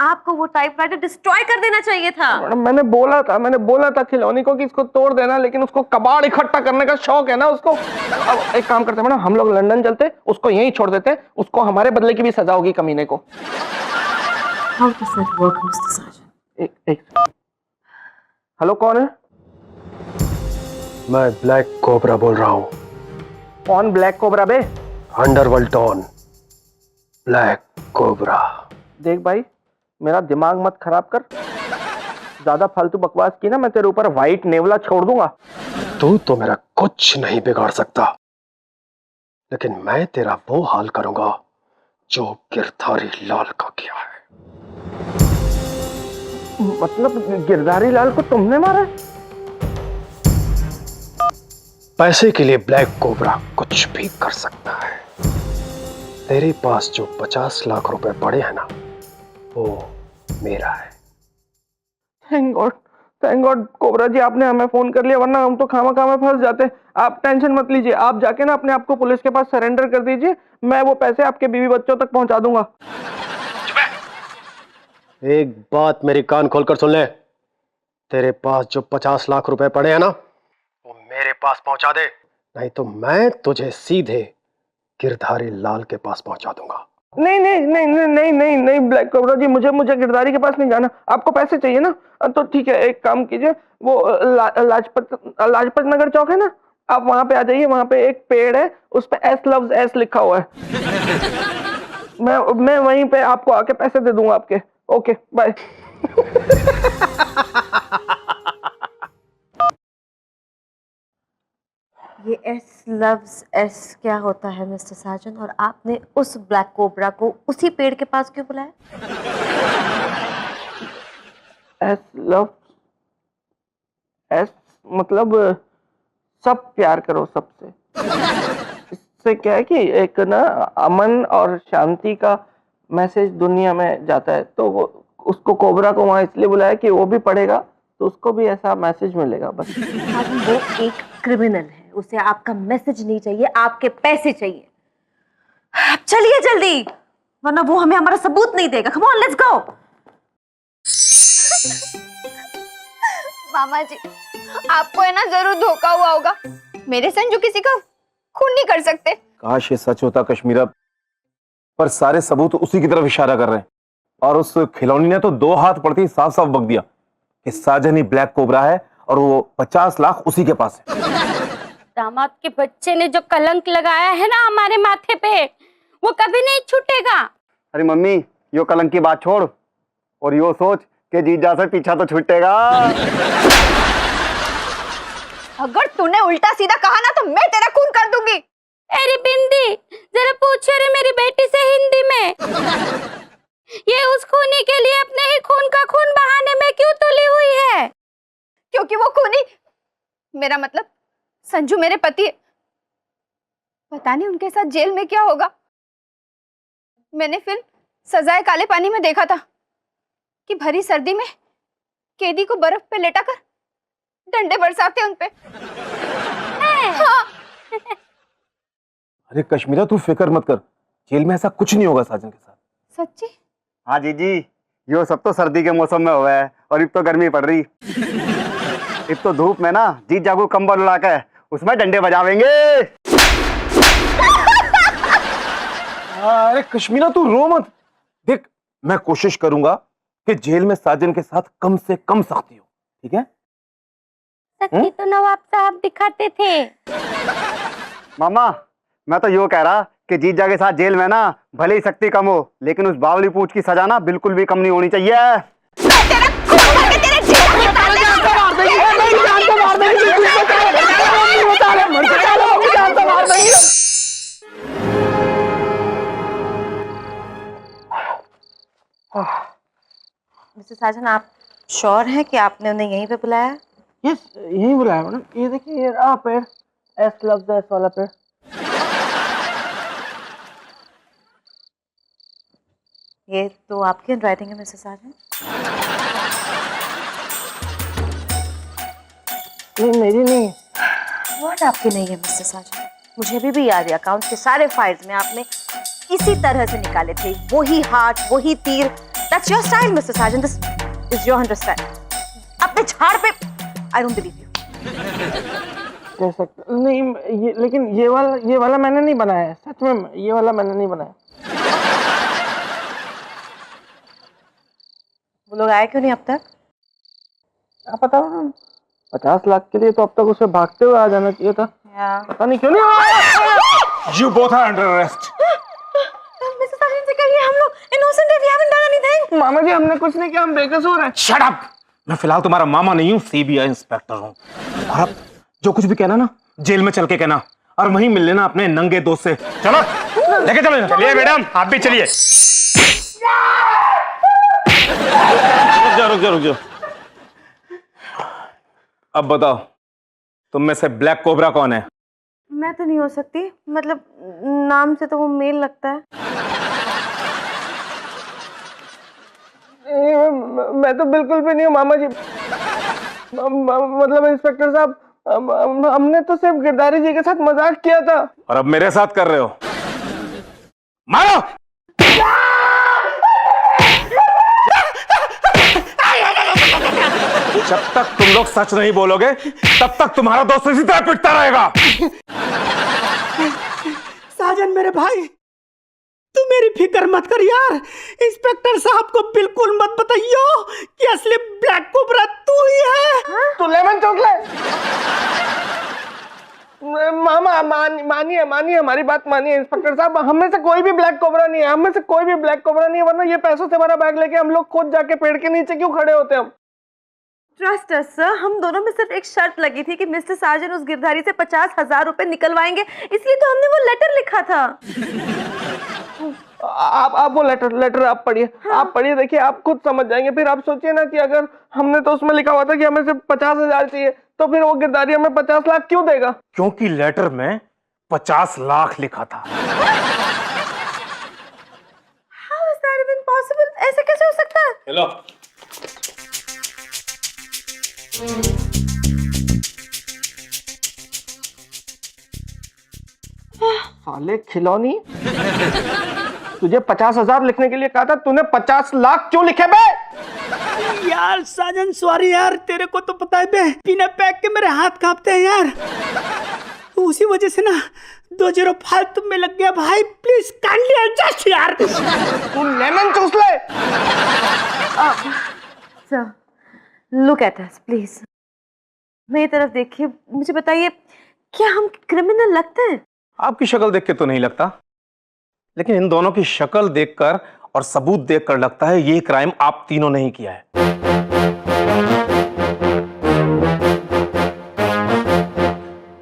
आपको वो typewriter destroy कर देना चाहिए था। मैडम मैंने बोला था खिलौनी को कि इसको तोड़ देना, लेकिन उसको कबाड़ इकट्ठा करने का शौक है ना उसको। अब एक काम करते हैं मैडम, हम लोग लंदन चलते, उसको यहीं छोड़ देते, उसको हमारे बदले की भी सजा होगी कमीने को। How does that work, Mr. Sergeant? एक हेलो, कौन है? मैं ब्लैक कोबरा बोल रहा हूँ। कौन ब्लैक कोबरा बे? Underworld don black cobra. देख भाई, मेरा दिमाग मत खराब कर, ज्यादा फालतू बकवास की ना मैं तेरे ऊपर व्हाइट नेवला छोड़ दूंगा। तू तो मेरा कुछ नहीं बिगाड़ सकता, लेकिन मैं तेरा वो हाल करूंगा जो गिरधारी लाल का किया है। मतलब गिरधारी लाल को तुमने मारा? पैसे के लिए ब्लैक कोबरा कुछ भी कर सकता है। तेरे पास जो 50 लाख रुपए पड़े हैं ना, वो मेरा है। थैंक गॉड कोबरा जी, आपने हमें फोन कर लिया, वरना हम तो खामा फंस जाते। आप टेंशन मत लीजिए, आप जाके ना अपने आप को पुलिस के पास सरेंडर कर दीजिए, मैं वो पैसे आपके बीवी बच्चों तक पहुंचा दूंगा। एक बात मेरी कान खोलकर सुन ले, तेरे पास जो 50 लाख रुपए पड़े हैं ना, वो मेरे पास पहुंचा दे, नहीं तो मैं तुझे सीधे गिरधारी लाल के पास पहुंचा दूंगा। नहीं ब्लैक कोबरा जी, मुझे गिरधारी के पास नहीं जाना। आपको पैसे चाहिए ना, तो ठीक है, एक काम कीजिए, वो लाजपत नगर चौक है ना, आप वहां पे आ जाइए। वहां पे एक पेड़ है, उस पे एस लव्स एस लिखा हुआ है। मैं वहीं पे आपको आके पैसे दे दूंगा आपके। Okay bye. ये एस लव्स एस क्या होता है मिस्टर साजन, और आपने उस ब्लैक कोबरा को उसी पेड़ के पास क्यों बुलाया? एस लव्स एस मतलब सब प्यार करो सबसे। इससे क्या है कि एक ना अमन और शांति का मैसेज दुनिया में जाता है, तो वो उसको कोबरा को वहां इसलिए बुलाया कि वो भी पढ़ेगा तो उसको भी ऐसा मैसेज मिलेगा बस। वो एक क्रिमिनल है, उसे आपका मैसेज नहीं चाहिए, आपके पैसे चाहिए। आप चलिए जल्दी, वरना वो हमें हमारा सबूत नहीं देगा। Come on let's go. मामा जी, आपको है ना जरूर धोखा हुआ होगा। मेरे संजू किसी का खून नहीं कर सकते। काश ये सच होता कश्मीरा, पर सारे सबूत उसी की तरफ इशारा कर रहे हैं, और उस खिलौनी ने तो 2 हाथ पड़ती साफ साफ बक दिया कि साजन ही ब्लैक कोबरा है और वो 50 लाख उसी के पास है। दामाद के बच्चे ने जो कलंक लगाया है ना हमारे माथे पे, वो कभी नहीं छूटेगा। अरे मम्मी, यो कलंक की बात छोड़ और यो सोच कि जीजा से पीछा तो छूटेगा। अगर तूने उल्टा सीधा कहा ना तो मैं तेरा खून कर दूंगी। अरे बिंदी, जरा पूछो रे मेरी बेटी से हिंदी में, ये उस खूनी के लिए अपने ही खून का खून बहाने में क्यों तुली हुई है? क्योंकि वो खूनी, मेरा मतलब संजू मेरे पति, पता नहीं उनके साथ जेल में क्या होगा। मैंने फिल्म सजाए काले पानी में देखा था कि भरी सर्दी में कैदी को बर्फ पे लेटाकर डंडे बरसाते उनपे। हाँ। अरे कश्मीरा, तू फिक्र मत कर, जेल में ऐसा कुछ नहीं होगा साजन के साथ। सच्ची? हाँ जीजी, यो सब तो सर्दी के मौसम में हुआ है और अब तो गर्मी पड़ रही। अब तो धूप में ना जीजा को कंबल उड़ा के उसमें डंडे बजावेंगे। अरे कश्मीरा, तू रो मत। देख, मैं कोशिश करूंगा कि जेल में साजन के साथ कम से कम सख्ती हो, ठीक है? सख्ती तो नवाब साहब दिखाते थे। मामा, मैं तो यो कह रहा कि जीजा के साथ जेल में ना भले ही शक्ति कम हो, लेकिन उस बावली पूंछ की सजा ना बिल्कुल भी कम नहीं होनी चाहिए। मिस्टर साजन, आप श्योर हैं कि आपने उन्हें यहीं पे बुलाया? यस, यही बुलाया मैडम। ये देखिए, ये रहा पेड़, एस लव्स एस वाला पेड़। ये तो आपकी हैंडराइटिंग है मिस्टर साजन। नहीं, मेरी नहीं है। वर्ड आपकी नहीं है मिस्टर साजन, मुझे अभी भी याद है, अकाउंट के सारे फाइल्स में आपने इसी तरह से निकाले थे, वही हाथ, वही तीर, That's your style, Mr. Sargent. This is your understand. अपने झाड़ पे I don't believe you. कह सकते नहीं लेकिन ये वाला मैंने नहीं बनाया है, सच में ये वाला मैंने नहीं बनाया। वो लोग आए क्यों नहीं अब तक? क्या पता, 50 लाख के लिए तो अब तक उसे भागते हुए आ जाना चाहिए था। पता नहीं क्यों नहीं आया। You both are under arrest. Mr. Sargent से कहिए हम लोग innocent है, we haven't done anything. मामा जी हमने कुछ नहीं किया, हम बेकसूर हैं। Shut up! मैं फिलहाल तुम्हारा मामा नहीं हूँ, सीबीआई इंस्पेक्टर हूँ। और अब जो कुछ भी कहना ना, जेल में चल के कहना और वहीं मिल लेना अपने नंगे दोस्त से। चलो लेके चलो। चलिए मैडम, आप भी चलिए। रुक जाओ। अब बताओ, तुम में से ब्लैक कोबरा कौन है? मैं तो नहीं हो सकती, मतलब नाम से तो वो मेल लगता है। मैं तो बिल्कुल भी नहीं हूँ मामा जी। मतलब इंस्पेक्टर साहब, हमने तो सिर्फ गिरधारी जी के साथ मजाक किया था। और अब मेरे साथ कर रहे हो? मारो! जब तक तुम लोग सच नहीं बोलोगे तब तक तुम्हारा दोस्त इसी तरह पिटता रहेगा। साजन मेरे भाई, तू मेरी फिक्र मत कर यार। इंस्पेक्टर साहब को बिल्कुल मत बताइयो कि असली ब्लैक कोबरा तू ही है। तो लेमन चॉकलेट। मामा मानिए हमारी बात मानिए इंस्पेक्टर साहब, हम में से कोई भी ब्लैक कोबरा नहीं है, वरना ये पैसों से भरा बैग लेके हम लोग खुद जाके पेड़ के नीचे क्यों खड़े होते हम? ट्रस्ट अस सर, हम दोनों में सिर्फ एक शर्त लगी थी कि मिस्टर साजन उस गिरधारी से 50,000 रुपए निकलवाएंगे, इसलिए तो हमने वो लेटर लिखा था। आप वो लेटर आप पढ़िए। हाँ। आप पढ़िए, देखिए आप खुद समझ जाएंगे। फिर आप सोचिए ना कि अगर हमने तो उसमें लिखा हुआ था कि हमें सिर्फ 50,000 चाहिए, तो फिर वो गिरधारी हमें 50 लाख क्यों देगा? क्योंकि लेटर में 50 लाख लिखा था। How is that even possible? ऐसे कैसे हो सकता है? हेलो, साले खिलौनी, तुझे 50,000 लिखने के लिए कहा था, तूने 50 लाख क्यों लिखे बे? यार साजन सॉरी यार, तेरे को तो पता है बे, बिना पैक के मेरे हाथ कांपते हैं यार। तो उसी वजह से ना 20 फालतू में लग गया भाई। प्लीज काइंडली एडजस्ट यार। तू लेमन चूस ले। Sir, look at us please. मेरी तरफ देखिए, मुझे बताइए क्या हम क्रिमिनल लगते हैं? आपकी शक्ल देख के तो नहीं लगता, लेकिन इन दोनों की शक्ल देखकर और सबूत देखकर लगता है ये क्राइम आप तीनों ने ही किया है।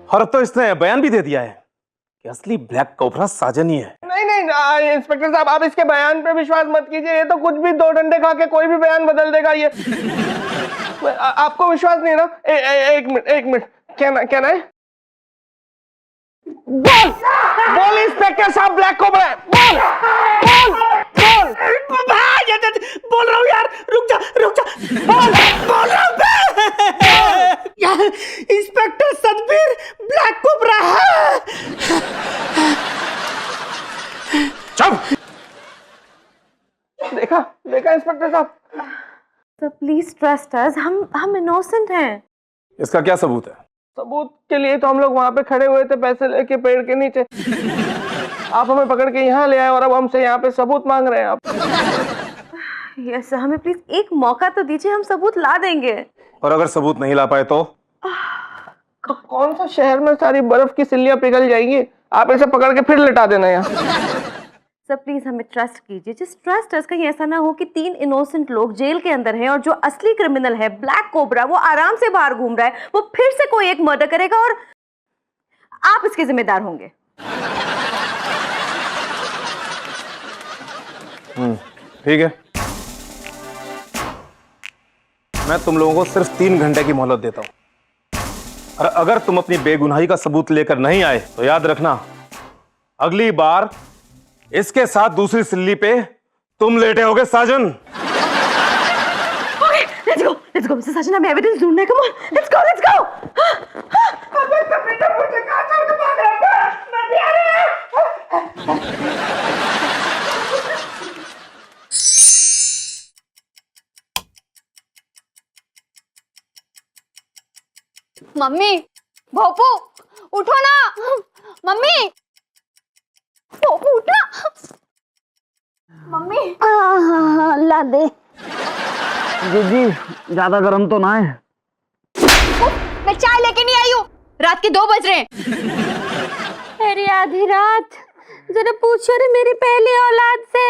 और अब तो इसने बयान भी दे दिया है कि असली ब्लैक कोबरा साजन ही है। नहीं इंस्पेक्टर साहब, आप इसके बयान पे विश्वास मत कीजिए। ये तो कुछ भी 2 डंडे खा के कोई भी बयान बदल देगा ये। आपको विश्वास नहीं है ना? एक मिनट, क्या ना है? बोल इंस्पेक्टर साहब, ब्लैक कोबरा है। बोल बोल रहा हूँ यार, रुक जा बोल रहा हूँ। इंस्पेक्टर सतबीर ब्लैक कोबरा है। चुप! देखा इंस्पेक्टर साहब। सर प्लीज ट्रस्ट अस, हम इनोसेंट हैं। इसका क्या सबूत है? सबूत के लिए तो हम लोग वहां पे खड़े हुए थे पैसे लेके पेड़ के नीचे। आप हमें पकड़ के यहाँ ले आए और अब हमसे यहाँ पे सबूत मांग रहे हैं आप। यस सर, हमें प्लीज एक मौका तो दीजिए, हम सबूत ला देंगे। और अगर सबूत नहीं ला पाए तो कौन सा शहर में सारी बर्फ की सिल्लियां पिघल जाएंगी? आप ऐसे पकड़ के फिर लिटा देना यहाँ। सर प्लीज हमें ट्रस्ट कीजिए, जस्ट ट्रस्ट अस। कहीं ऐसा ना हो कि 3 इनोसेंट लोग जेल के अंदर हैं और जो असली क्रिमिनल है ब्लैक कोबरा वो आराम से बाहर घूम रहा है, वो फिर से कोई एक मर्डर करेगा और आप इसके जिम्मेदार होंगे। ठीक है, मैं तुम लोगों को सिर्फ 3 घंटे की मोहलत देता हूं, और अगर तुम अपनी बेगुनाही का सबूत लेकर नहीं आए तो याद रखना, अगली बार इसके साथ दूसरी सिल्ली पे तुम लेटे होगे साजन। ओके, लेट्स गो मिस्टर साजन, हमें एविडेंस ढूंढना है। Come on, let's go. अबे बेटा मुझे कहां छोड़ के भाग रहा है? मैं भी आ रहा हूं। मम्मी, भोपू, उठो ना। मम्मी, भोपू उठना। मम्मी। हाँ, ला दे। जीजी ज्यादा गर्म तो ना है। मैं चाय लेके नहीं आई हूँ, रात के 2 बज रहे हैं। अरे आधी रात, जरा पूछो रे मेरी पहली औलाद से,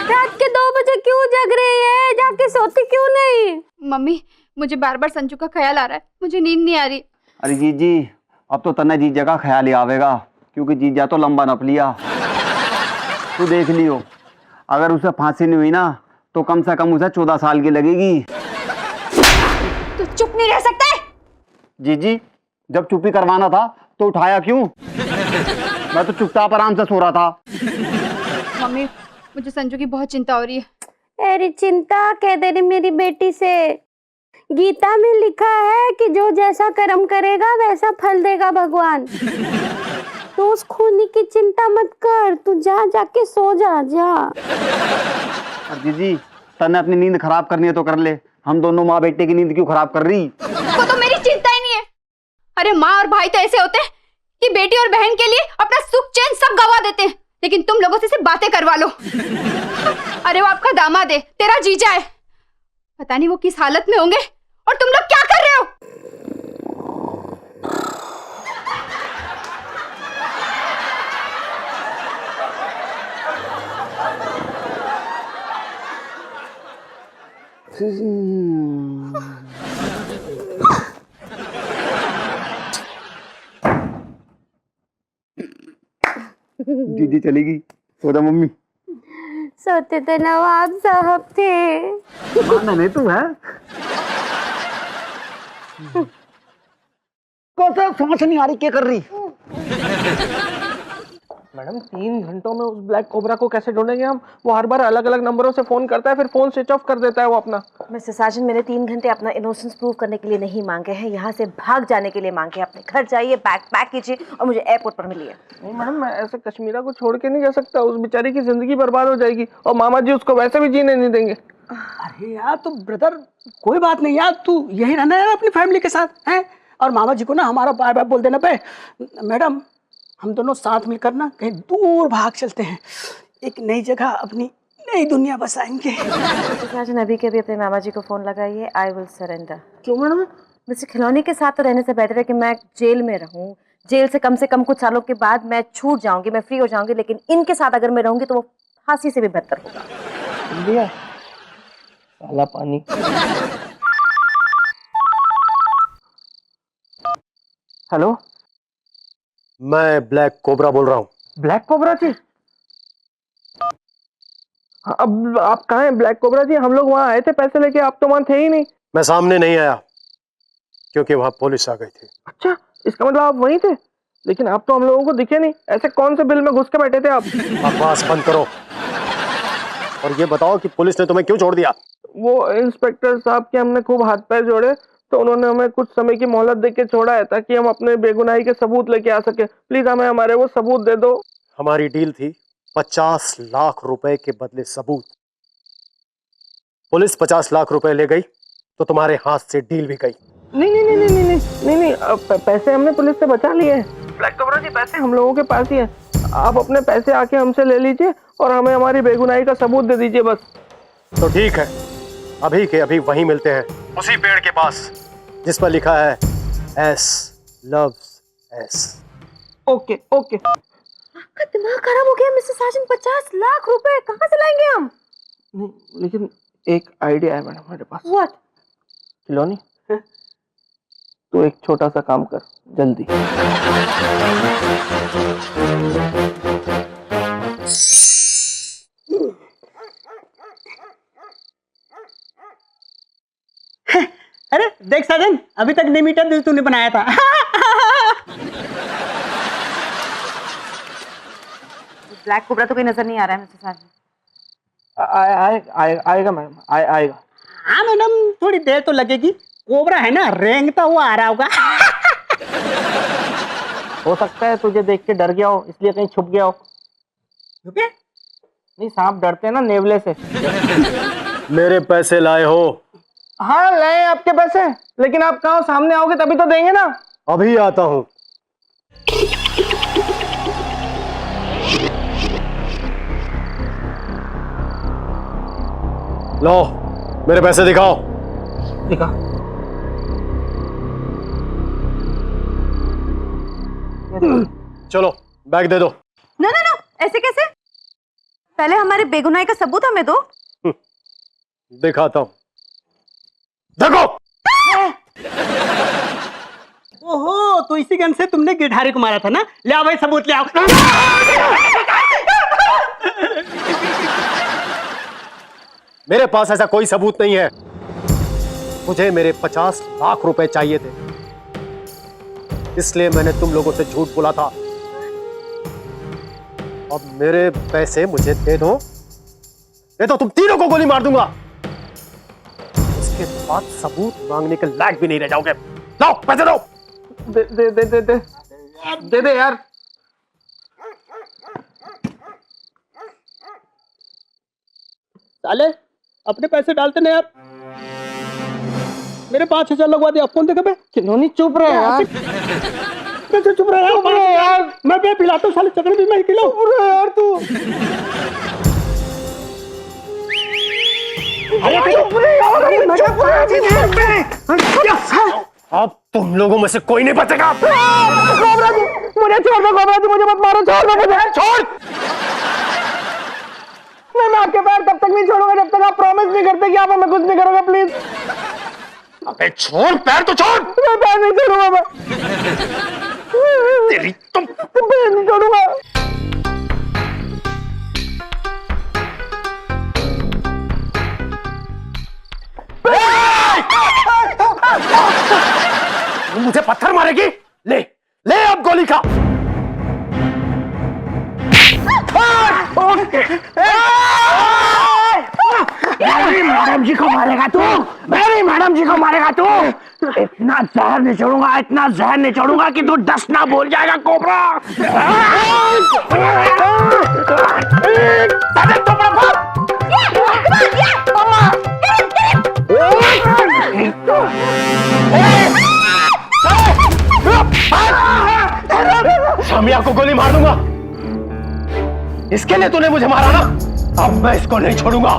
रात के 2 बजे क्यों जग रही है? जाके सोती क्यों नहीं? मम्मी, मुझे बार बार संजू का ख्याल आ रहा है, मुझे नींद नहीं आ रही। अरे जीजी अब तो तन्ने जीजा का ख्याल ही आवेगा, क्योंकि जीजा तो लंबा नप लिया। तू देख लियो, अगर उसे फांसी नहीं हुई ना तो कम से कम उसे 14 साल की लगेगी। तू चुप नहीं रह सकता है? जीजी जब चुप्पी करवाना था तो उठाया क्यों? मैं तो चुपचाप आराम से सो रहा था। मम्मी, मुझे संजू की बहुत चिंता हो रही है। अरे चिंता कह दे रही मेरी बेटी से। गीता में लिखा है कि जो जैसा कर्म करेगा वैसा फल देगा भगवान। तो उस खूनी की चिंता मत कर, तू जाके सो जा। और जीजी तन्ने अपनी नींद खराब करनी है तो कर ले, हम दोनों माँ बेटे की नींद क्यों खराब कर रही? वो तो मेरी चिंता ही नहीं है। अरे माँ और भाई तो ऐसे होते हैं कि बेटी और बहन के लिए अपना सुख चैन सब गवा देते हैं, लेकिन तुम लोगों से सिर्फ बातें करवा लो। अरे वो आपका दामाद है, तेरा जीजा है, पता नहीं वो किस हालत में होंगे और तुम लोग क्या कर रहे हो? जीजी चलेगी, सो जा मम्मी। सोते तो नवाब साहब थे। नहीं तू है कौन सा समझ नहीं आ रही क्या कर रही? मैडम 3 घंटों में उस ब्लैक कोबरा को कैसे ढूंढेंगे हम? वो हर बार अलग अलग नंबरों से फोन करता है, फिर फोन स्विच ऑफ कर देता है वो अपना। मिस्टर साजन, मैंने 3 घंटे अपना इनोसेंस प्रूव करने के लिए नहीं मांगे हैं, यहाँ से भाग जाने के लिए मांगे हैं। अपने घर जाइए, बैग पैक कीजिए और मुझे एयरपोर्ट पर मिलिए। नहीं मैडम, मैं ऐसे कश्मीरा को छोड़ के नहीं जा सकता, उस बेचारी की जिंदगी बर्बाद हो जाएगी और मामा जी उसको वैसे भी जीने नहीं देंगे। अरे यार तो ब्रदर कोई बात नहीं यार, तू यही रहना है अपनी फैमिली के साथ हैं, और मामा जी को ना हमारा बाय बाय बोल देना पे। मैडम हम दोनों साथ मिलकर ना कहीं दूर भाग चलते हैं, एक नई जगह अपनी नई दुनिया बसाएंगे। मिस्टर साजन, अभी के अभी अपने मामा जी को फोन लगाइए। I will surrender. क्यों मैडम? मिस्टर खिलौनी के साथ तो रहने से बेहतर है कि मैं जेल में रहूं। जेल से कम कुछ सालों के बाद मैं छूट जाऊंगी, मैं फ्री हो जाऊंगी, लेकिन इनके साथ अगर मैं रहूंगी तो वो फांसी से भी बेहतर होगा। दिया काला पानी। हेलो, मैं ब्लैक कोबरा बोल रहा हूँ। ब्लैक कोबरा जी? हाँ, अब आप कहाँ हैं ब्लैक कोबरा जी? हम लोग वहाँ आए थे पैसे लेके, आप तो वहाँ थे ही नहीं। मैं सामने नहीं आया क्योंकि वहां पुलिस आ गई थी। अच्छा, इसका मतलब आप वहीं थे, लेकिन आप तो हम लोगों को दिखे नहीं। ऐसे कौन से बिल में घुस के बैठे थे आप? बकवास बंद करो और ये बताओ कि पुलिस ने तुम्हें क्यों छोड़ दिया? वो इंस्पेक्टर साहब के हमने खूब हाथ पैर जोड़े तो उन्होंने हमें कुछ समय की मोहलत देके छोड़ा है, ताकि हम अपने बेगुनाही के सबूत लेके आ सके। प्लीज हमें हमारे वो सबूत दे दो। हमारी डील थी 50 लाख रुपए के बदले सबूत। पुलिस 50 लाख रुपए ले गई तो तुम्हारे हाथ से डील भी गई। नहीं नहीं नहीं नहीं नहीं नहीं नहीं, पैसे हमने पुलिस से बचा लिए हैं। ब्लैक कोबरा जी, पैसे हम लोगों के पास ही हैं। आप अपने पैसे आके हमसे ले लीजिए और हमें हमारी बेगुनाही का सबूत दे दीजिए बस। तो ठीक है, अभी के अभी वहीं मिलते हैं, उसी पेड़ के पास जिस पर लिखा है S loves S. Okay okay. आपका दिमाग खराब हो गया मिस्टर साजन, 50 लाख रुपए कहाँ से लाएंगे हम? नहीं, लेकिन एक आइडिया है मैडम हमारे पास। व्हाट? खिलौनी, तो एक छोटा सा काम कर जल्दी। अरे देख साजन, अभी तक नहीं मीठा दिल तूने बनाया था। ब्लैक कोबरा तो कोई नजर नहीं आ रहा है मिस्टर साजन। आएगा मैडम, आएगा। हाँ मैडम, थोड़ी देर तो लगेगी, कोबरा है ना, रेंगता हुआ आ रहा होगा। हो सकता है तुझे देख के डर गया हो, इसलिए कहीं छुप गया हो। ओके? नहीं, सांप डरते हैं ना नेवले से। मेरे पैसे लाए हो? हाँ लाए आपके पैसे। लेकिन आप कहाँ सामने आओगे तभी तो देंगे ना। अभी आता हूं। लो मेरे पैसे दिखाओ। दिखा। चलो बैग दे दो। नो नो नो, ऐसे कैसे? पहले हमारे बेगुनाही का सबूत हमें दो। दिखाता हूं, देखो। ओहो, तो इसी गन से तुमने गिरधारी को मारा था ना? ले आओ भाई सबूत ले आओ। मेरे पास ऐसा कोई सबूत नहीं है। मुझे मेरे 50 लाख रुपए चाहिए थे, इसलिए मैंने तुम लोगों से झूठ बोला था। अब मेरे पैसे मुझे दे दो, नहीं तो तुम तीनों को गोली मार दूंगा। उसके बाद सबूत मांगने के लायक भी नहीं रह जाओगे। लो पैसे दो। दे दे दे दे दे दे दे यार। साले अपने पैसे डालते नहीं यार। मेरे 5,000 लगवा दिया। फोन देखा बे। खिलौनी चुप रहे यार। कैसे चुप रहा यार? मैं बे पिलाता हूँ साले, चक्कर भी मैं खिलाऊं। चुप रहे यार तू। अब तुम लोगों में से कोई नहीं बचेगा। मुझे छोड़ दो कोबरा, तू मुझे मत मारो। छोड़ दो मुझे, छोड़। मैं आपके पैर तब तक नहीं छोड़ूंगा जब तक आप प्रॉमिस नहीं करते कि आप हमें कुछ नहीं करोगे, प्लीज। अबे छोड़, पैर तो छोड़। मैं पैर नहीं छोड़ूंगा। मैं तेरी तुम पैर नहीं छोड़ूंगा। तुम मुझे पत्थर मारेगी? ले ले अब गोली खा। मेरी मैडम जी को मारेगा तू? मेरी मैडम जी को मारेगा तू? इतना जहर नहीं छोड़ूंगा, इतना जहर नहीं छोड़ूंगा कि तू 10 ना बोल जाएगा कोबरा। सामिया को गोली मार दूंगा। इसके लिए तूने मुझे मारा ना, अब मैं इसको नहीं छोड़ूंगा।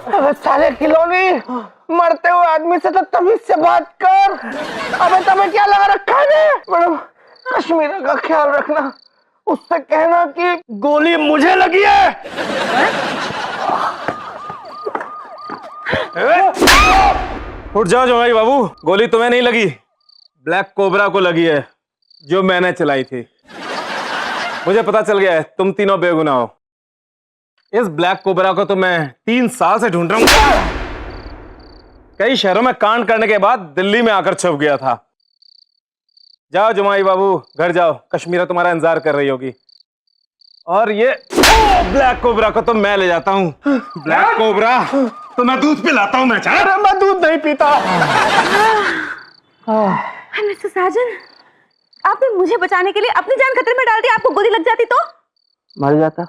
अबे साले खिलौनी, मरते हुए आदमी से तो तमीज से बात कर। अबे तुम्हें क्या लगा रखा है? मैडम कश्मीरा का ख्याल रखना, उससे कहना कि गोली मुझे लगी है। उठ जाओ जमाई बाबू, गोली तुम्हें नहीं लगी, ब्लैक कोबरा को लगी है, जो मैंने चलाई थी। मुझे पता चल गया है तुम तीनों बेगुनाह हो। इस ब्लैक कोबरा को तो मैं 3 साल से ढूंढ रहा हूं। कई शहरों में कांड करने के बाद दिल्ली में आकर छुप गया था। जाओ जमाई बाबू, घर जाओ, कश्मीरा तुम्हारा इंतजार कर रही होगी। और ये ब्लैक कोबरा को तो मैं ले जाता हूँ। ब्लैक कोबरा तो मैं दूध पिलाता हूँ। मैं दूध नहीं पीता। मिस्टर साजन, आपने मुझे बचाने के लिए अपनी जान खतरे में डाल दी। आपको गोली लग जाती तो मर जाता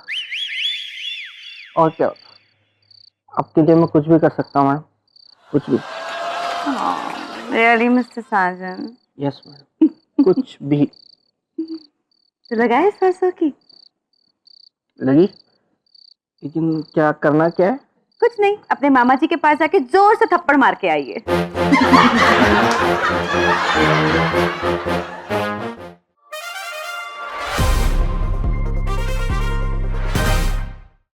और क्या होता। आपके लिए मैं कुछ भी कर सकता हूँ मैडम, कुछ भी। रियली मिस्टर साजन? यस मैडम, कुछ भी। तो लगाए इस सरसों की? लगी, लेकिन क्या करना क्या है? कुछ नहीं, अपने मामा जी के पास जाके जोर से थप्पड़ मार के आइए।